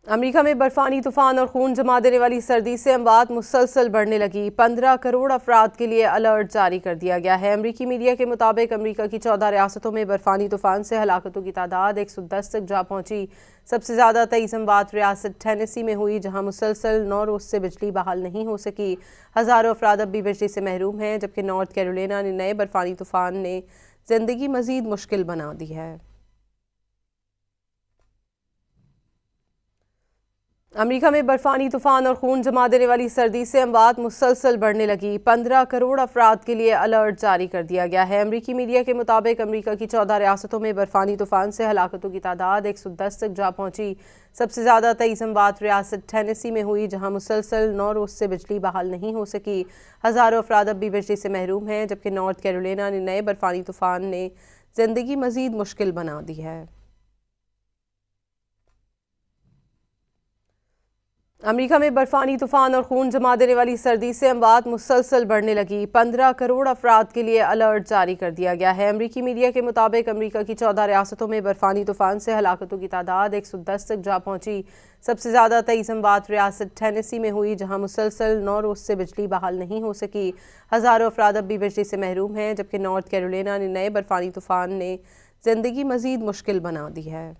امریکہ میں برفانی طوفان اور خون جما دینے والی سردی سے اموات مسلسل بڑھنے لگی۔ 15 کروڑ افراد کے لیے الرٹ جاری کر دیا گیا ہے۔ امریکی میڈیا کے مطابق امریکہ کی 14 ریاستوں میں برفانی طوفان سے ہلاکتوں کی تعداد 110 تک جا پہنچی۔ سب سے زیادہ 23 اموات ریاست ٹینیسی میں ہوئی، جہاں مسلسل 9 روز سے بجلی بحال نہیں ہو سکی۔ ہزاروں افراد اب بھی بجلی سے محروم ہیں، جبکہ نارتھ کیرولینا نے نئے برفانی طوفان نے زندگی مزید مشکل بنا دی ہے۔ امریکہ میں برفانی طوفان اور خون جما دینے والی سردی سے اموات مسلسل بڑھنے لگی۔ 15 کروڑ افراد کے لیے الرٹ جاری کر دیا گیا ہے۔ امریکی میڈیا کے مطابق امریکہ کی 14 ریاستوں میں برفانی طوفان سے ہلاکتوں کی تعداد 110 تک جا پہنچی۔ سب سے زیادہ 23 اموات ریاست ٹینیسی میں ہوئی، جہاں مسلسل 9 روز سے بجلی بحال نہیں ہو سکی۔ ہزاروں افراد اب بھی بجلی سے محروم ہیں، جبکہ نارتھ کیرولینا نے نئے برفانی طوفان نے زندگی مزید مشکل بنا دی ہے۔ امریکہ میں برفانی طوفان اور خون جما دینے والی سردی سے اموات مسلسل بڑھنے لگی۔ 15 کروڑ افراد کے لیے الرٹ جاری کر دیا گیا ہے۔ امریکی میڈیا کے مطابق امریکہ کی 14 ریاستوں میں برفانی طوفان سے ہلاکتوں کی تعداد 110 تک جا پہنچی۔ سب سے زیادہ 23 اموات ریاست ٹینیسی میں ہوئی، جہاں مسلسل 9 روز سے بجلی بحال نہیں ہو سکی۔ ہزاروں افراد اب بھی بجلی سے محروم ہیں، جبکہ نارتھ کیرولینا نے نئے برفانی طوفان نے زندگی مزید مشکل بنا دی ہے۔